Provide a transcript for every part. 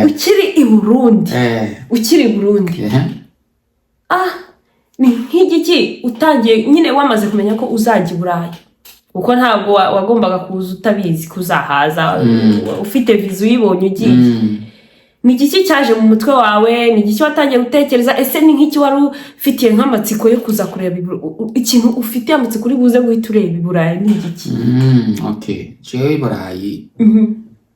ukiri i Burundi ukiri i Burundi ni nk'igiki utangiye nyine wamaze kumenya ko uzajya i Burayi kuko ntabwo wagombaga kuza utabizi kuzahaza ufite viza uyibonye ugiye ni igiki cyaje mu mutwe wawe ni igiki watangiye gutekereza ese ni nk'iki wari ufitiye nk'amatsiko yo kuza kureba ikintu ufite amatsiko uri buze guhita ureba i Burayi ni igiki okay jewe i Burayi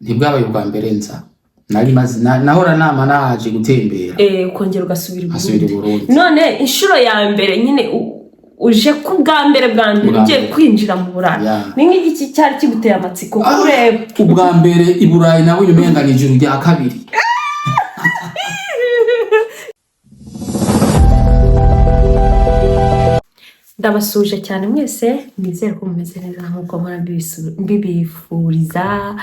ntibwabaye ubwa mbere nza nari mazi nahora nama naje gutembera ukongera ugasubira i Burundi none inshuro ya mbere nyine uje ku bwa mbere ugiye kwinjira mu Burayi ni nk'igiki cyari kiguteye amatsiko kureba ubwa mbere i Burayi nawe umenga ni ijuru rya kabiri ndabasuje cyane mwese nizere ko mumeze neza nk'uko mpora mbibifuriza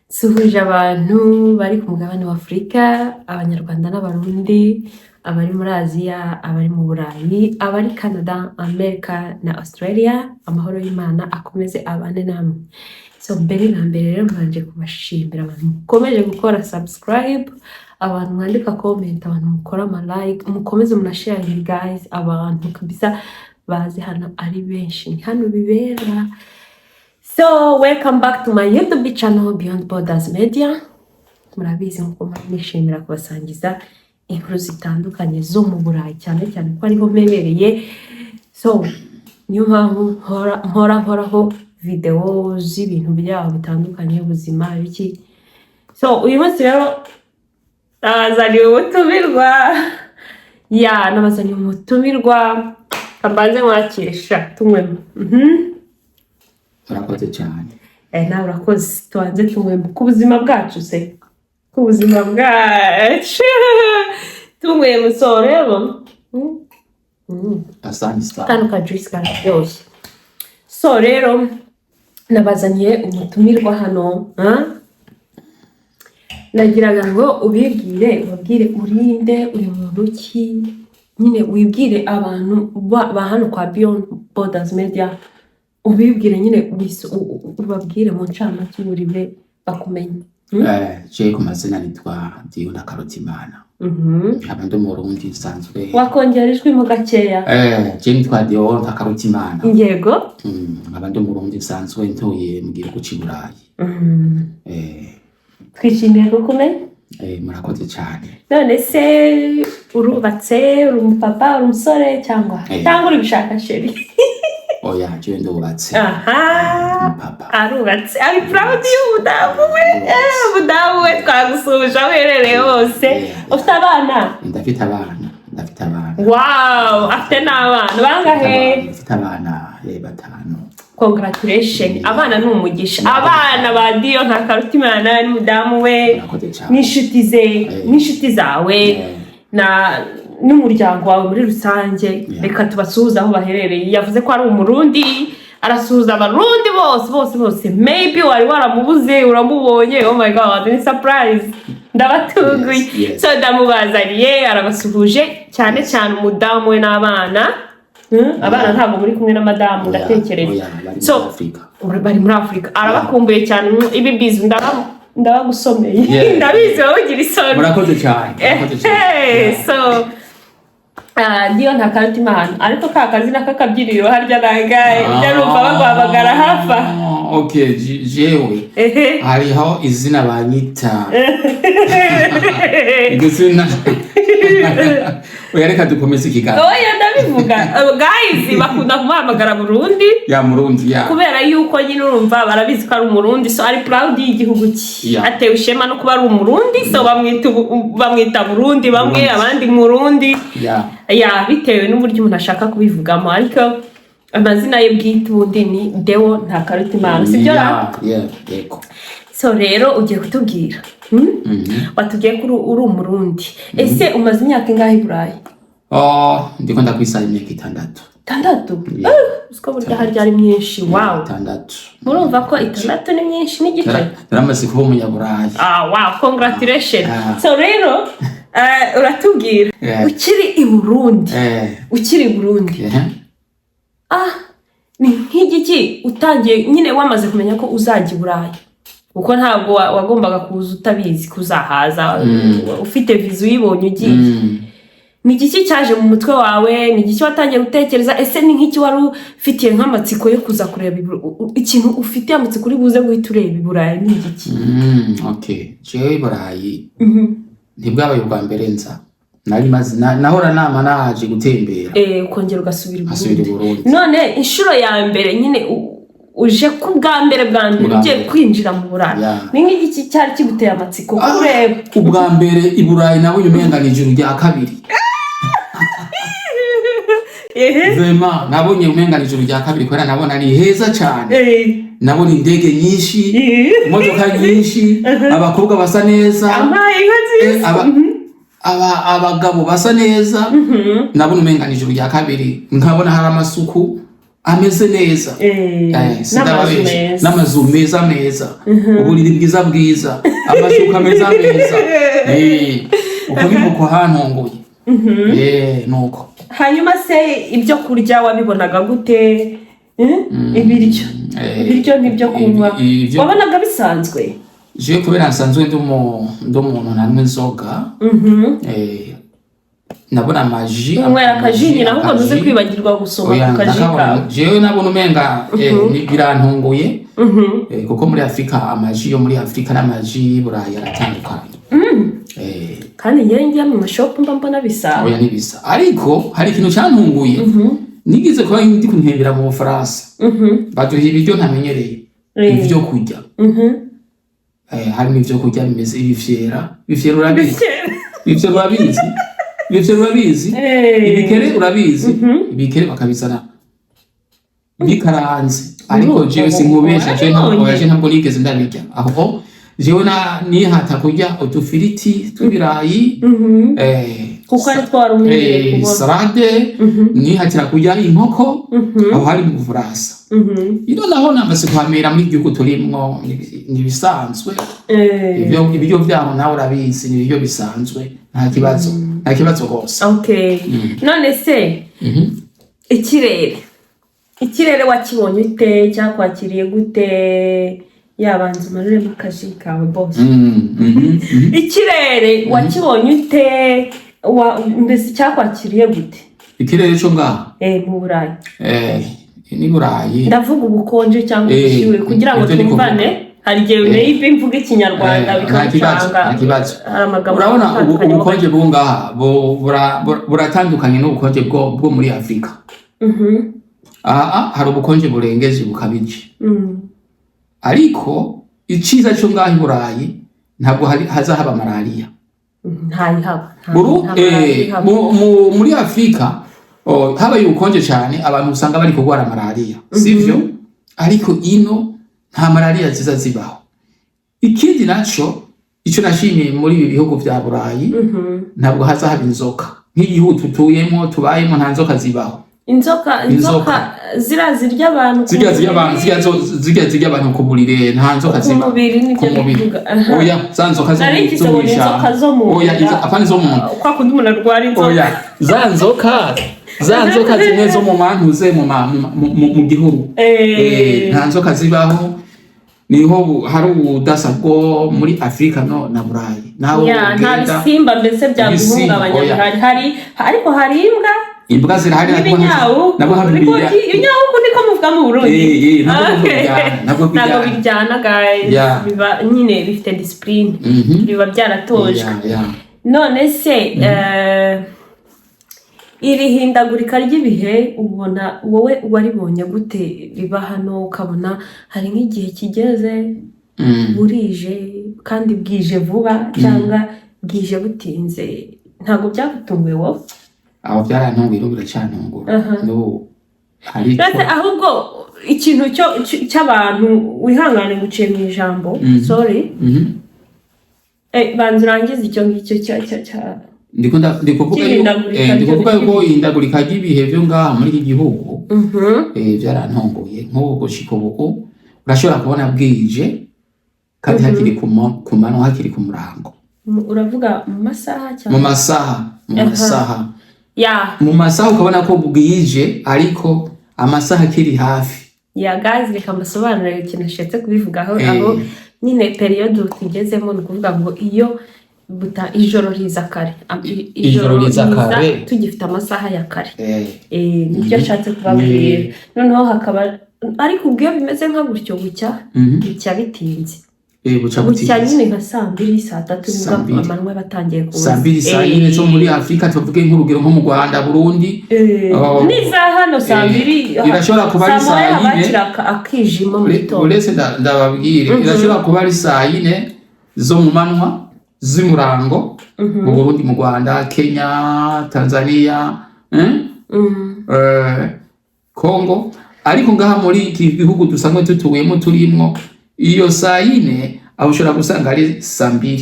suhuje abantu bari ku mugabane wa Afurika abanyarwanda n'abarundi abari muri Aziya abari mu Burayi abari Canada Amerika na Australia amahoro y'Imana akomeze abane namwe so mbere na mbere rero mbanje kubashimira abantu mukomeje gukora subscribe abantu mwandika comment abantu mukora like mukomeze munashare guys abantu kabisa bazi hano ari benshi ni hano bibera. So welcome back to my YouTube channel Beyond Borders Media. Murabizi nko nishimira kubasangiza inkuru zitandukanye zo mu Burayi cyane cyane ko ariho mperereye. So niyo mpamvu nkoraho video z'ibintu byabo bitandukanye ubuzima biki. So uyu munsi rero nabazaniye umutumirwa nabazaniye umutumirwa ambanze mwakisha tumwemo urakoze cyane nawe urakoze tubanze tumwemo ku buzima bwacu se ku buzima bwacu tumwemo so rero asante kano ka juice karyoshye so rero nabazaniye umutumirwa hano nagiraga ngo ubabwire urinde uri muntu ki nyine wibwire abantu ba hano kwa Beyond Borders Media ubibwire nyine ubabwire mu ncamake uribe bakumenye je ku mazina nitwa Dion Karutimana nkaba ndi Murundi nsanzwe wakongera ijwi mu gakeya je nitwa Dion Karutimana yego nkaba ndi Murundi nsanzwe ntuye mu gihugu cy'i Burayi twishimiye kukumenya murakoze cyane none se urubatse uri umupapa uri umusore cyangwa uri bishaka sheri oya je ndubatse papa arubatse ari proud y'umudamu we twagusuje aherereye hose ufite abana ndafite abana wow afite n'abana bangahe mfite abana 5 congratulations abana n'umugisha abana ba Dion Karutimana n'umudamu we n'inshuti zawe na n'umuryango wawe muri rusange reka tubasuhuza aho baherereye yavuze ko ari umurundi arasuhuza abarundi bose maybe wari waramubuze uramubonye oh my god ni surprise ndabatuguye so ndamubazaniye arabasuhuje cyane umudamu we n'abana abana ntabwo muri kumwe na madamu ndatekereza so bari muri Afrika arabakumbuye cyane ibi bizu ndabagusomeye ndabizi wowe ugira isoni murakoze cyane so Dion Karutimana ariko ka kazina kakabyiriro harya nangaye byarumva bagwabagara hafa okay jewe hariho izina banyita igitsina reka dukomeze ikiganiro oya ndabivuga guys bakunda kumuhamagara Burundi Murundi kubera yuko nyine urumva barabizi ko ari umurundi so ari proud y'igihugu cye atewe ishema no kuba ari umurundi so bamwita Burundi bamwe abandi Murundi bitewe n'uburyo umuntu ashaka kubivugamo ariko amazina ye bwite ubundi ni Dion Karutimana sibyo yego so rero ugiye kutubwira watubwiye ko uri umurundi ese umaze imyaka ingahe i Burayi ndiko ndakwisaba imyaka 6 usko burya harya ari myinshi wow 6 murumva ko 6 ni myinshi n'igice naramaze kuba umunyaburayi wow congratulations so rero uratubwira ukiri i Burundi ni nk'igiki utangiye nyine wamaze kumenya ko uzajya i Burayi kuko ntabwo wagombaga kuza utabizi kuzahaza ufite vizu uyibonye ugiye. Ni igiki cyaje mu mutwe wawe? Ni igiki watangiye gutekereza? Ese ni nk'iki wari ufitiye nk'amatsiko yo kuza kureba ikintu ufitiye amatsiko uri buze guhita ureba i Burayi ni igiki? Okay, jewe i Burayi ntibwabaye ubwa mbere nza. Nahora nama naje gutembera ukongera ugasubira i Burundi. None inshuro ya mbere nyine uje ku bwa mbere ugiye kwinjira mu Burayi, ni nk'igiki cyari kiguteye amatsiko kureba? Ubwa mbere i Burayi nabonye umenga ni ijuru rya kabiri. Vraiment nabonye umenga ni ijuru rya kabiri kubera nabona ari heza cyane. Nabona indege nyinshi, imodoka nyinshi, abakobwa basa neza, abagabo basa neza. Nabona umenga ni ijuru rya kabiri, nkabona hari amasuku ameze neza, n'amazu meza, uburiri bwiza, amashuka meza, uko nibuko hantunguye. Nuko hanyuma se ibyo kurya wabibonaga gute? Ibiryo n'ibyo kunywa wabonaga bisanzwe? Je kubera nsanzwe ndi umuntu nanywa inzoga, nabona amaji unywera akaji ahubwo ntuze kwibagirwa gusoma akaji kawe. Jewe nabona umenga birantunguye, kuko muri Afrika amaji yo muri Afrika n'amaji i Burayi aratandukanye. Kandi njye mu mashopu mbona bisa. Oya nibisa, ariko hari ikintu cyantunguye. Nigize kuba ndi kuntembera mu Bufaransa, baduha ibiryo ntamenyereye, ibyo kurya. Harimo ibyo kurya bimeze ibifyera urabizi. Ibifyera urabizi, ibikere urabizi, ibikere bakabizana bikaranze. Ariko jewe sinkubesha, ntabwo nigeze ndabirya. Aho jewe nihata kurya utufiriti tw'ibirayi, kuko ari twarumenye kubona salade, nihatira kurya inkoko. Aho hari mu Bufaransa. Ino naho namaze kuhamera muri igihugu turimwo nibisanzwe. Ibyo byabo nawe urabizi ni ibyo bisanzwe, nta kibazo rwose. Okay. None se ikirere wakibonye ute? Cyakwakiriye gute? Yabanza umarure mu kaji kawe boss. Ikirere wakibonye ute? Mbese cyakwakiriye gute? Ikirere cyo ngaha mu Burayi. Ni Burayi ndavuga ubukonje cyangwa ubushyuhe kugira ngo twumvane. Hari gihe maybe mvuga ikinyarwanda bikacanga. Urabona ubukonje bw'ungaha buratandukanye n'ubukonje bwo muri Afrika. Hari ubukonje burengeje bukabije. Ariko iciza cyo ngaha i Burayi ntabwo hazahaba malaria. Ntayihaba. Muri Afrika habaye ubukonje cyane abantu usanga bari kurwara malaria, sivyo? Ariko ino nta malaria ziza zibaho. Ikindi naco icyo nashimiye muri ibi bihugu vya Burayi, ntabwo hazahaba inzoka. Nk'igihugu tutuyemo tubayemo nta nzoka zibaho. Inzoka zirya abantu zirya abantu ku burire, nta nzoka zibaho ku mubiri. Oya za nzoka zo mu oya apana zo mu kwa kundi umuntu arwara inzoka. Oya za nzoka zimwe zo mu mantuze mu gihugu. Nta nzoka zibaho. Niho hari ubudasa bwo muri Afrika na Burayi. Nta bisimba mbese byaguhungabanya hari ariko hari imbwa zirahari nabwo hari inyawu niko muvuga mu Burundi. Ntabwo bijyana guys. Biba nyine bifite discipline. Biba byaratojwe. None se iri hindagurika ry'ibihe ubona wowe waribonye gute riba hano? Ukabona hari nk'igihe kigeze burije kandi bwije vuba cyangwa bwije butinze, ntabwo byagutunguye wowe? Aho byarantunguye biracyanungura. Ahubwo ikintu cy'abantu wihangane guciye mu ijambo, sorry, banza urangize icyo ngicyo cya ndikuvuga yuko ihindagurika ry'ibihe byo ngaha muri iki gihugu byarantunguye. Nk'ubu gushika ubu urashobora kubona bwije kandi hakiri ku manywa, hakiri ku murango. Uravuga mu masaha cyangwa mu masaha ukabona ko bwije ariko amasaha akiri hafi. Guys, reka mbasobanurire ikintu nshetse kubivugaho. Aho nyine periode tugezemo ni ukuvuga ngo iyo ijoro riza kare Ijoro riza kare. tugifite amasaha ya kare Eh. nibyo nshatse kubabwira noneho hakaba ariko ubwo iyo bimeze nka gutyo bucya bitinze bucya nyine nka 2:00 3:00 nibwo amanywa batangiye kuza 2:00 zo muri Afrika tuvuge nk'urugero nko mu Rwanda Burundi niza hano 2:00 irashobora kuba ari 4:00 bakira akijima mu gitondo uretse ndababwire irashobora kuba ari 4:00 zo mu manwa z'umurango mu Burundi mu Rwanda Kenya Tanzania Congo ariko ngaha muri iki bihugu dusanzwe tutuyemo turimo iyo 4:00 aho ushobora gusanga ari 2:00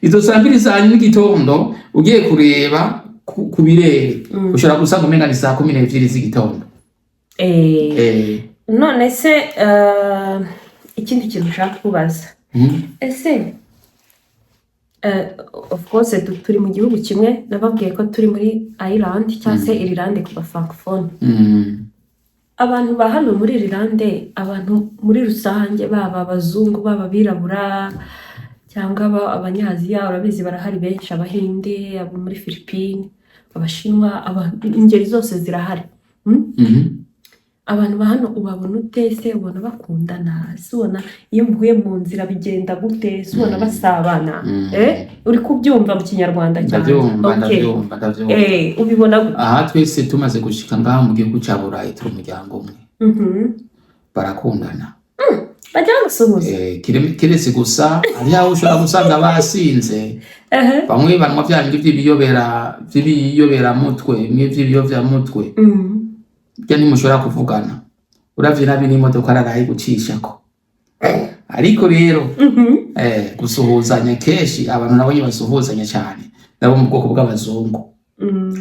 izo 2:00 za n'igitondo ugiye kureba ku birere ushobora gusanga umenga ni 12:00 z'igitondo none se ikindi kintu ushaka kubaza ese of course turi mu gihugu kimwe nababwiye ko turi muri Ireland cyangwa se Ireland ku bafrancophone abantu ba hano muri Ireland abantu muri rusange baba abazungu baba birabura cyangwa abanyaziya urabizi barahari benshi abahinde abo muri Philippines abashinwa ingeri zose zirahari abantu ba hano ubabona utese ubona bakundana ubona iyo mvuye mu nzira bigenda gute ubona basabana uri kubyumva mu kinyarwanda cyane ndabyumva ubibona gute aha twese tumaze gushika ngaha mu gihugu cya Burayi turi umuryango umwe barakundana bajya gusuhuza kiretse gusa hari aho ushobora gusanga basinze bamwe banwa byanjye by'ibiyobera mutwe by'ibiyobya mutwe bya ntimushobora kuvugana uravye nabi n'imodoka araraye gucishako ariko rero gusuhuzanya keshi abantu nabo basuhuzanya cyane nabo mu bwoko bw'abazungu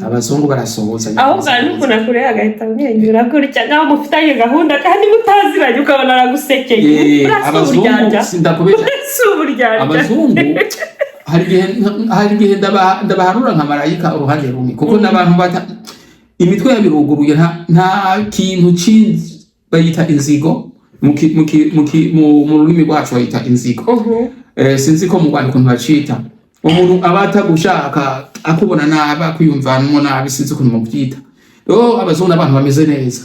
abazungu barasuhuzanya aho bwana ukuna kure agahita amwenyura gutya ngaho mufitanye gahunda kandi mutaziranye ukabona aragusekeye abazungu sindakubesha abazungu hari igihe ndabaharura nka marayika uruhande rumwe kuko n'abantu imitwe yabiruguruye nta kintu cyinzi bayita inzigo mu rurimi rwacu bayita inzigo sinzi ko mu Rwanda ukuntu bacita umuntu aba atagushaka akubona nabi akwiyumvanamo nabi sinzi ukuntu mubyita rero abazungu n'abantu bameze neza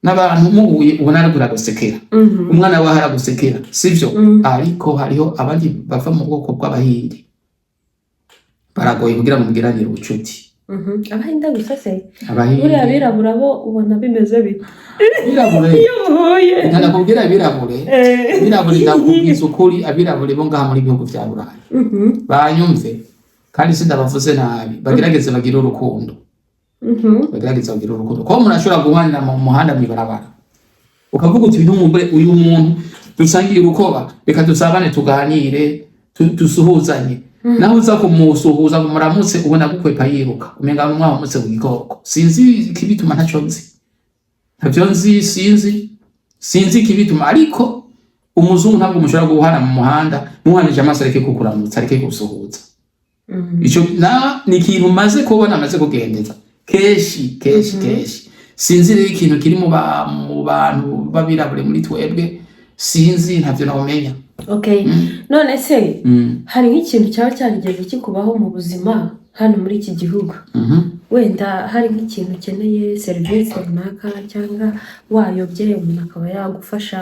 n'abantu muhuye ubona ari guragusekera umwana wawe aragusekera sivyo ariko hariho abandi bava mu bwoko bw'abahindi baragoye kugira ngo mugiranire ubucuti abahinda gusa se buriya abirabura bo ubona bimeze bite birabure ndakubwira birabure ndakubwiza ukuri abirabure bo ngaha muri bihugu bya Burayi banyumve kandi sindabavuze nabi bagerageze bagire urukundo ko umuntu ashobora guhanira mu muhanda mw'ibarabara ukavuga uti uyu muntu dusangiye urukoba reka dusabane tuganire dusuhuzanye naho uza kumusuhuza ngo muramutse ubona gukwepa yiruka umenga mwamutse ku gikoko sinzi kibituma ntacyo nzi sinzi kibituma ariko umuzungu ntabwo mushobora guhana mu muhanda muhanije amaso areke kukuramutsa areke gusuhuza ico ni ikintu maze kubona amaze kugendeza keshi sinzi rero ikintu kiri mu bantu babirabure muri twebwe sinzi ntavyo nawumenya. Okay. None se hari nk'ikintu cyaba cyarigeze kikubaho mu buzima hano muri iki gihugu wenda hari nk'ikintu ukeneye serivisi runaka cyangwa wayobye umuntu akaba yagufasha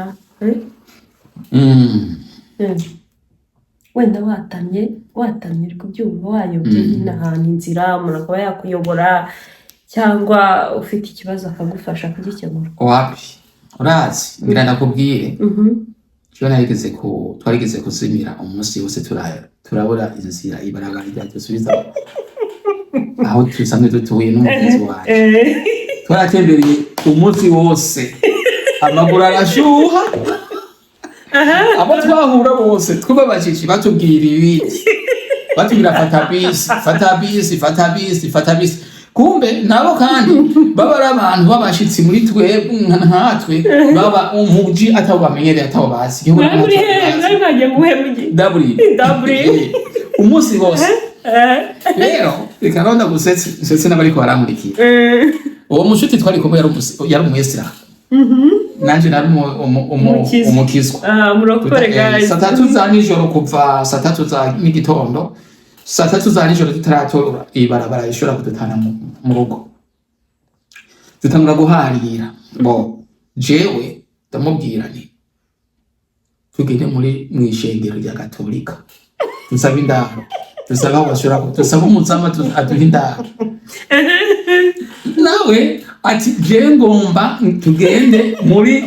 wenda watamye uri kubyumva wayobye nyine ahantu inzira umuntu akaba yakuyobora cyangwa ufite ikibazo akagufasha kugikemura wapi urazi ngira nakubwire twarigeze kuzimira umunsi wose turabura inzira ibarabara ryadusubiza aho tusanzwe dutuye n'umugenzi wacu twaratembereye umunsi wose amaguru arashuha abo twahura bose twubabashije batubwira ibiti batubwira fata bisi kumbe nabo kandi baba ari abantu babashitsi muri twebwe nkatwe baba umuji atawamenyereye atawabazi umunsi wose rero reka ronda gusetse n'abariko baramurikira uwo mushuti twari kumwe yari umuyesira nanje nari umukizwa murokore guys. saa tatu za nijoro kuva saa tatu za n'igitondo, saa tatu za nijoro tutaratora ibarabara ishobora kudutana mu rugo, dutangura guharira bo jewe ndamubwira nti tugende mw'ishengero rya Gatolika dusaba indaro, dusaba aho bashobora dusaba umuzama aduha indaro, nawe ati je ngomba tugende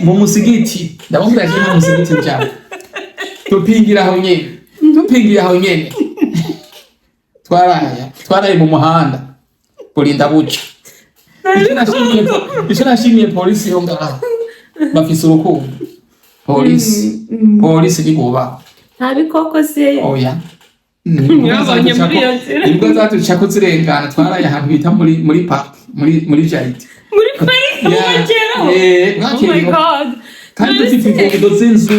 mu musigiti, ndamubwira je mu musigiti cyane tupingira aho nyene twaraye mu muhanda burinda buca. Icyo nashimiye polisi yo ngaho bafise urukundo, polisi ni bubaho nta bikoko se oya mwabonye muri iyo nzira imbwa zatucako zirengana, twaraye ahantu bita muri park muri jaride muri parike oh my god, kandi dufite ingondo z'inzu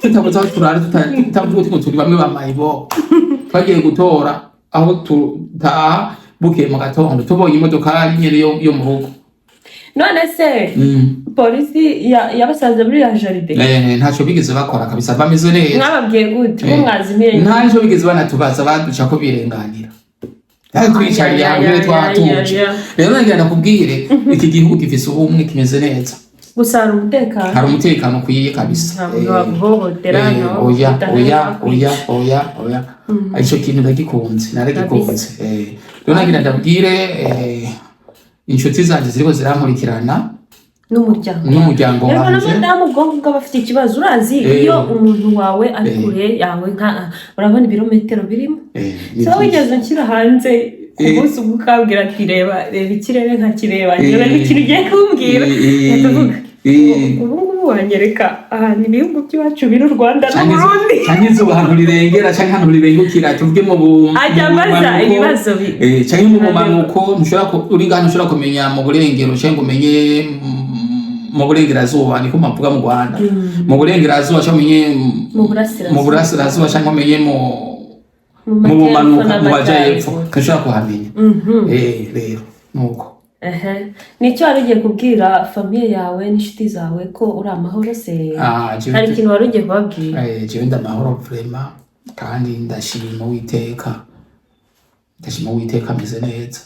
tutabuze aho turara, tutavuga ngo turi bamwe bamayibo twagiye gutora aho tutaha bukeye mu gatondo tubonye imodoka ari nyene yo mu rugo. None se polisi yabasanze muri ya jaride ntacyo bigeze bakora kabisa, bameze neza. mwababwiye gute ko mwazimire? ntacyo bigeze banatubaza, baduca ko birenganira, kandi twicariye hamwe twatuje. Rero nagira nakubwire iki gihugu gifise ubumwe, kimeze neza, gusa hari umutekano ukwiye kabisa. guhohotera oya icyo kintu ndagikunze, naragikunze. Rero nagira ndabwire inshuti zanjye ziriko zirankurikirana n'umuryango wanjye. Rero n'abadamu ubwonko bafite ikibazo, urazi iyo umuntu wawe ari kure yawe, urabona ibirometero birimo, so wigeze nshyira hanze umunsi umwe ukabwira ati reba ikirere nkakireba, njyewe n'ikintu ugiye kumbwira tuvuga ubu ngubu wanyereka ahantu ibihugu by'iwacu biri u Rwanda n'Uburundi, cyangwa izuba ahantu rirengera cyangwa ahantu rirengukira, tuvuge ajya amaza ibibazo cyangwa mu bumanuko, uri ngaho ntushobora kumenya mu burengero cyangwa umenye mu burengerazuba, niko mavuga mu Rwanda, mu burengerazuba cyangwa umenye mu burasirazuba cyangwa umenye mu bumanuko, mu majyepfo kashobora kuhamenya. Rero nuko nicyo wari ugiye kubwira famiye yawe n'inshuti zawe ko uri amahoro se? Hari ikintu wari ugiye kubabwira? Jewe ndamahoro vraiment, kandi ndashima Uwiteka ameze neza.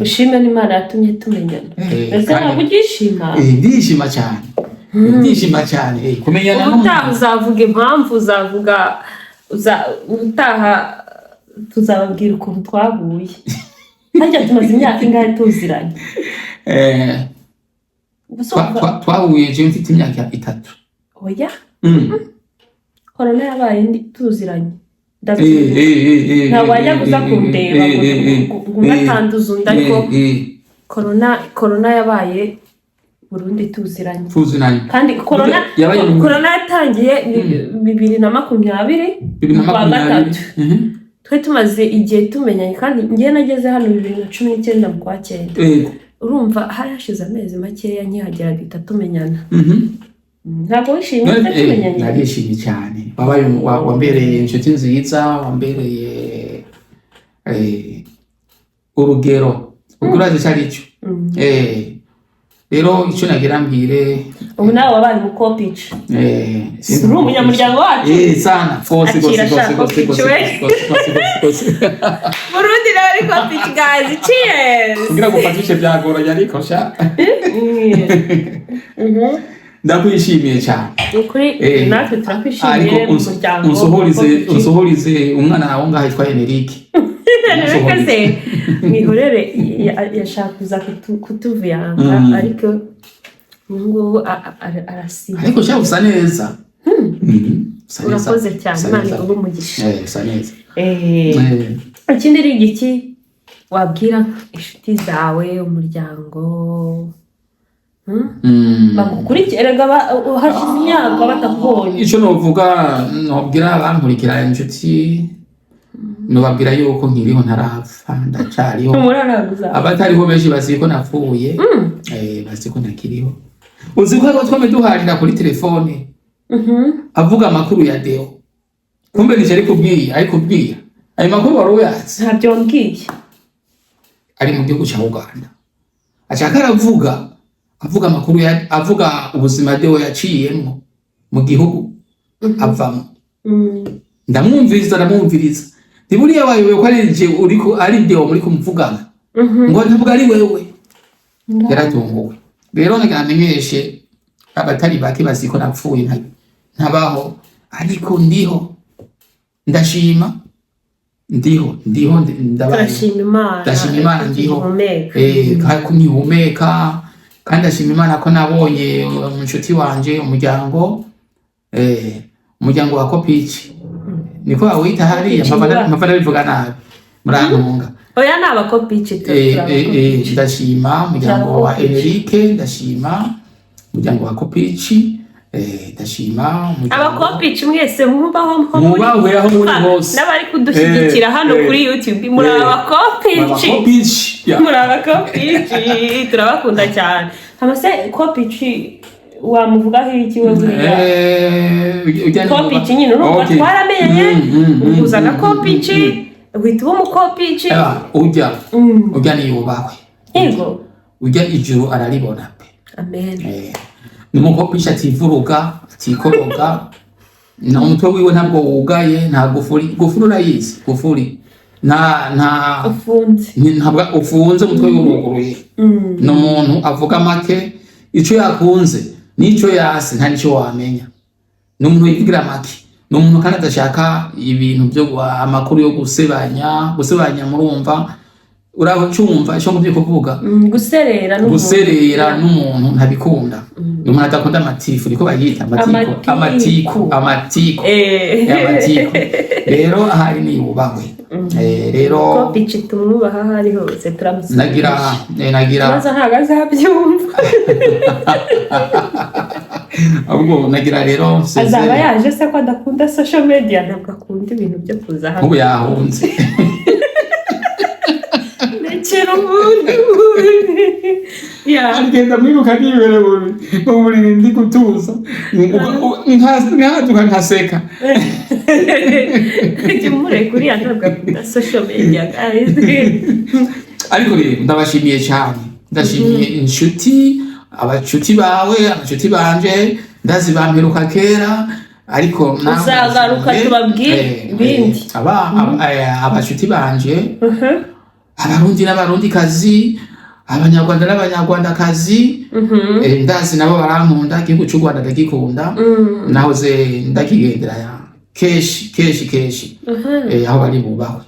Ushime n'Imana yatumye tumenyana. Ese ntabwo ugishima? Ndishima cyane kumenyana n'umuntu. Ubutaha uzavuga impamvu, ubutaha tuzababwira ukuntu twahuye. Hajya tumaze imyaka ingahe tuziranye? Twahuye jewe mfite imyaka 3. Oya? Corona yabaye tuziranye. Ntabwo wajya guza kundeba ngo unatanduza undi, ariko corona yabaye Burundi tuziranye. Kandi corona yatangiye 2020 kwa gatatu. Twe tumaze igihe tumenyanye, kandi ngiye nageze hano 2019 mu kwa 9. Urumva harashize amezi makeya nkihagera duhita tumenyana. Ntabwo wishimye tumenyanye? Narishimye cyane, wabaye wambereye inshuti nziza, wambereye urugero urazi cyari cyo. Rero icyo nagira mbire, ubu nawe wabaye umukopici. Uri umunyamuryango wacu sana fose gose. Burundi nawe ari kopici guys, cheers. Kugira ngo fatishe byagoranye ariko sha ndakwishimiye cyane ukuri, natwe turakwishimiye mu muryango. unsohorize umwana wawe ngaho yitwa Enrique. Nakaze mwihorere yashaka kuza kutuvuyanga, ariko ngo arasiba. Ariko sha usa neza. Urakoze cyane, Imana iguhe umugisha. Usa neza. Ikindi ari igiki wabwira inshuti zawe, umuryango bagukurikira hashize imyaka batakubonye? Icyo nobwira abankurikira inshuti, nubabwira yuko nkiriho ntarapfa, ndacariho. Abatariho benshi bazi ko napfuye, bazi ko ntakiriho. Uzi ko twame duharira kuri telefone avuga amakuru ya Deo, kumbe nije ari kubwira ayo makuru wari uyazi? Ntabyo mbwiye. Ari mu gihugu cya Uganda, ashaka aravuga avuga amakuru avuga ubuzima Deo yaciyemo mu gihugu avamo. Ndamwumviriza ntiburiya wayobewe ko ari je uriko ari Deo muri kumuvugana ngo ntabwo ari wewe. Yaratunguwe rero nagamenyeshe abatari bake baziko napfuye ntabaho, ariko ndiho, ndashima, ndiho ndashima Imana ndiho kunihumeka, kandi ndashima Imana ko nabonye inshuti wanje umuryango wa Kopici niko awita hariya mpava bivuga nabi murantunga. Oya naba Kopici ndashima umuryango wa Enrique, ndashima umuryango wa Kopici, ndashima abakopici mwese mwubaho muri hose n'abari kudushyigikira hano kuri YouTube muri abakopici turabakunda cyane. Hamase Kopici wamuvugaho iki we buriya Kopici nyine urumva twaramenye uzana Kopici uhita uba umukopici ujya niyubahwe yego ujya ijuru araribona pe. Amen. Ni umukopici ativurugga atikoroga na umutwe wiwe ntabwo wugaye, nta gufuri urayizi gufuri nta ntabwo ufunze umutwe w'uruguruye. No muntu avuga make ico yakunze nico yase nta nico wamenya. No muntu yivugira make, no muntu kandi adashaka ibintu byo amakuru yo gusebanya murumva urabacumva cyo mubyo kuvuga guserera n'umuntu ntabikunda. Umuntu atakunda amatifu niko bayita amatiku rero ahari ni ubahwe. Rero Kopici tumwubaha hari hose turamusubiza nagira maze ntago azabyumva ahubwo nagira rero azaba yaje se ko adakunda social media, ntabwo akunda ibintu byo kuza hano ubu yahunze agenda mwibuka nibere buri ndi gutuza nkaduka nkaseka kuriya ntabwo akunda social media guys. Ariko rero ndabashimiye cyane, ndashimiye inshuti abacuti bawe abacuti banje ndazi bamperuka kera, ariko uzagaruka tubabwire ibindi abacuti banje abarundi n'abarundikazi, abanyarwanda n'abanyarwandakazi, ndazi nabo barankunda, igihugu cy'u Rwanda ndagikunda, nahoze ndakigendera keshi aho bari bubahwe.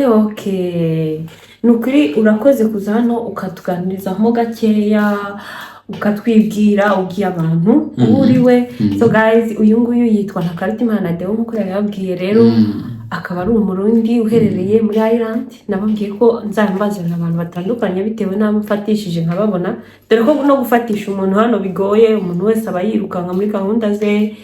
Okay, nukuri urakoze kuza hano ukatuganirizaho gakeya, ukatwibwira ubwiye abantu uriwe. So guys, uyu nguyu yitwa Ntakarutimana Deo nkuko yababwiye rero, akaba ari umurundi uherereye muri Ireland. Nababwiye ko nzambazana abantu batandukanye bitewe n'amufatishije nkababona, dore ko no gufatisha umuntu hano bigoye, umuntu wese aba yirukanka muri gahunda ze.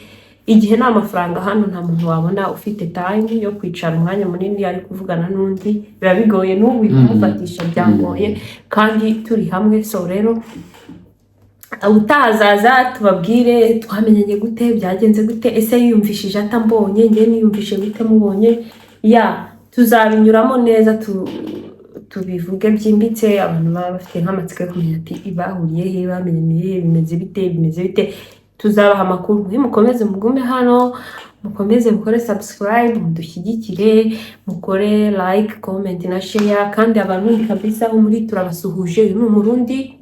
Igihe nta mafaranga hano nta muntu wabona ufite time yo kwicara umwanya munini ari kuvugana n'undi, biba bigoye n'ubu kumufatisha byangoye kandi turi hamwe. So rero utazaza tubabwire twamenyanye gute, byagenze gute, ese yiyumvishije atambonye njye niyumvishe gute mubonye, tuzabinyuramo neza tubivuge byimbitse. Abantu baba bafite nk'amatsiko yo kumenya ati bahuriye he, bamenye bimeze bite, tuzabaha amakuru. Mukomeze mugume hano, mukomeze mukore subscribe, mudushyigikire, mukore like, comment na share. Kandi abarundi kabisa aho muri turabasuhuje. Uyu ni umurundi,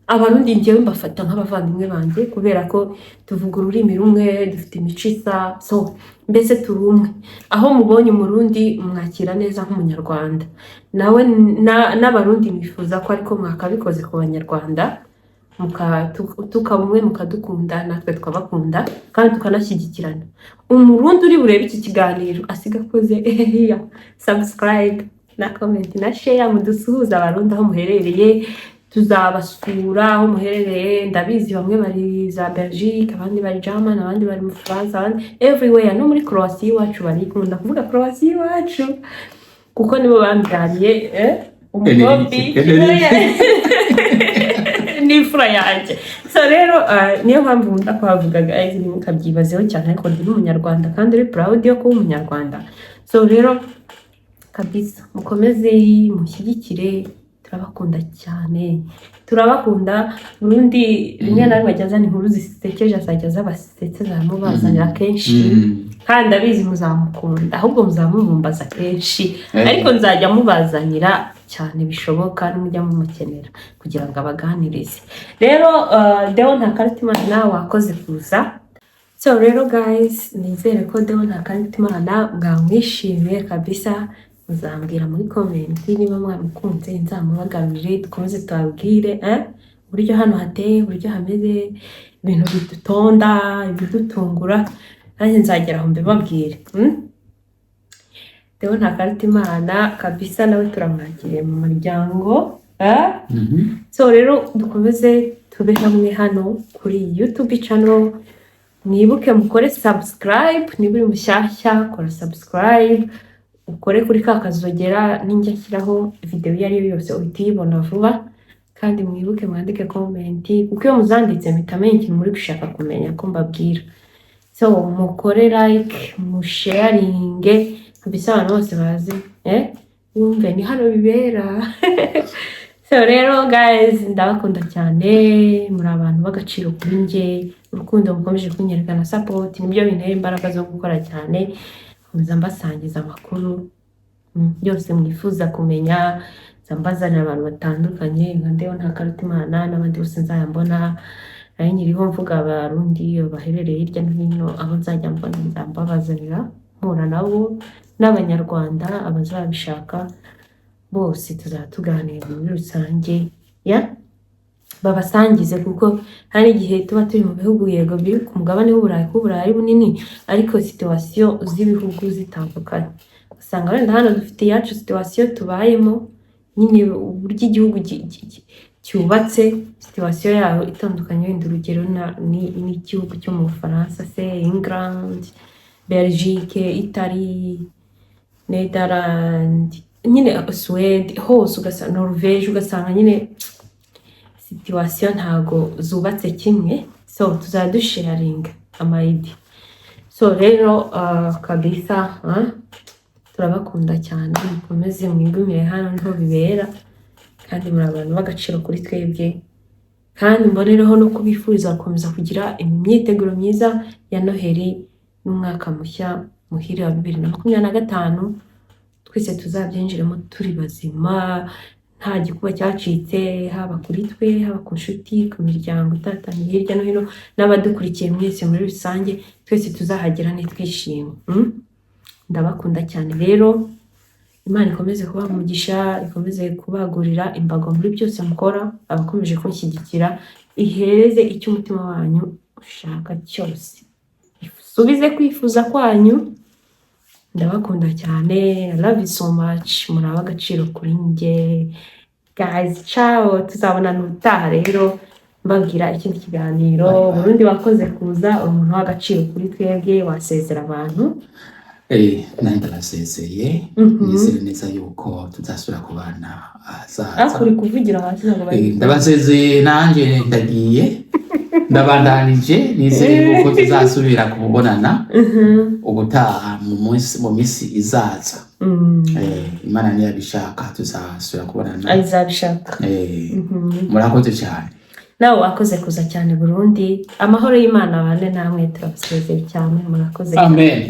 abarundi njyewe mbafata nk'abavandimwe banjye kubera ko tuvuga ururimi rumwe, dufite imico isa, so mbese turi umwe. Aho mubonye umurundi mwakira neza nk'umunyarwanda, nawe n'abarundi bifuza ko ariko mwakabikoze ku banyarwanda, tukaba umwe mukadukunda natwe twabakunda kandi tukanashyigikirana. Umurundi uri burebe iki kiganiro asiga akoze subscribe na comment na share, mudusuhuza abarundi aho muherereye. Tuzabasura aho muherereye, ndabizi bamwe bari za Belgique, abandi bari German, abandi bari mu France, abandi everywhere. No muri Croatia iwacu bari, nkunda kuvuga Croatia iwacu kuko nibo bambyariye umukopi n'ifura yanjye. So rero niyo mpamvu nkunda kuhavuga guys, ntimukabyibazeho cyane, ariko ndi umunyarwanda kandi uri proud yo kuba umunyarwanda. So rero kabisa mukomeze mushyigikire, turabakunda cyane, turabakunda. Burundi rimwe na rimwe ajya inkuru zisekeje, azajya zabasetsa zamubazanira kenshi, kandi abizi muzamukunda, ahubwo muzamumumbaza kenshi, ariko nzajya mubazanira cyane bishoboka, n'umujya mumukenera kugira ngo abaganirize. Rero Deo Ntakarutimana wakoze kuza. So rero guys, nizere ko Deo Ntakarutimana mwamwishimiye kabisa. Muzambwira muri comment niba mwamukunze, nzamubagarurire dukomeze tubabwire uburyo hano hateye, uburyo hameze, ibintu bidutonda, ibidutungura, nanjye nzagera aho mbibabwire. Deo Ntakarutimana kabisa nawe turamwakiriye mu muryango. So rero dukomeze tube hamwe hano kuri YouTube channel. Mwibuke mukore subscribe, niba uri mushyashya kora subscribe, ukore kuri ka kazogera ninjya shyiraho video iyo ari yo yose uhita uyibona vuba. Kandi mwibuke mwandike comment, kuko iyo muzanditse mpitamenye ikintu muri gushaka kumenya ko mbabwira. So mukore like, musharinge kabisa abantu bose bazi yumve ni hano bibera. So rero guys, ndabakunda cyane, muri abantu b'agaciro kuri njye, urukundo mukomeje kunyereka na support nibyo bintera imbaraga zo gukora cyane. Komeza mbasangiza amakuru byose mwifuza kumenya, zambazanira abantu batandukanye nka Deo Ntakarutimana n'abandi bose nzayambona. Ari nyiriho mvuga abarundi baherereye hirya no hino, aho nzajya mbona nzambabazanira, mpura nabo n'abanyarwanda abazabishaka bose tuzatuganira muri rusange babasangize, kuko hari igihe tuba turi mu bihugu yego biri ku mugabane w'Uburayi, ko Uburayi ari bunini, ariko situation z'ibihugu zitandukanye. Usanga wenda hano dufite yacu situation tubayemo, nyine uburyo igihugu cyubatse situation yaho itandukanye. Wenda urugero ni igihugu cyo mu Bufaransa, se England, Belgique, Italy, Netherlands, nyine Sweden, hose ugasanga Norvege, ugasanga nyine situation ntago zubatse kimwe. So tuzadusharinga amayidi. So rero kabisa turabakunda cyane, mukomeze mwigumire hano niho bibera, kandi muri abantu b'agaciro kuri twebwe. Kandi mbonereho no kubifuriza gukomeza kugira imyiteguro myiza ya Noheli n'umwaka mushya muhire wa 2025. Twese tuzabyinjiramo turi bazima, nta gikuba cyacitse, haba kuri twe, haba ku nshuti, ku miryango itatanye hirya no hino, n'abadukurikiye mwese muri rusange. Twese tuzahagera nitwishimye. Ndabakunda cyane rero, Imana ikomeze kubaha umugisha, ikomeze kubagurira imbago muri byose mukora, abakomeje kunshyigikira, ihereze icyo umutima wanyu ushaka cyose, isubize kwifuza kwanyu. Ndabakunda cyane, I love you so much, muri ab'agaciro kuri njye guys. Ciao, tuzabonana ubutaha rero mbabwira ikindi kiganiro. Burundi wakoze kuza, umuntu w'agaciro kuri twebwe, wasezera abantu. Nanjye ndabasezeye, nizere neza yuko tuzasubira kubana ahazaza. Uri kuvugira hasi ntabwo ndabasezeye, nanjye ndagiye, ndabandanije, nizere yuko tuzasubira kubonana ubutaha mu minsi izaza. Imana niyo yabishaka tuzasubira kubonana, ayizabishaka. murakoze cyane. Nawe wakoze kuza cyane Burundi. Amahoro y'Imana abane namwe, turabasezeye cyane, murakoze. Amen.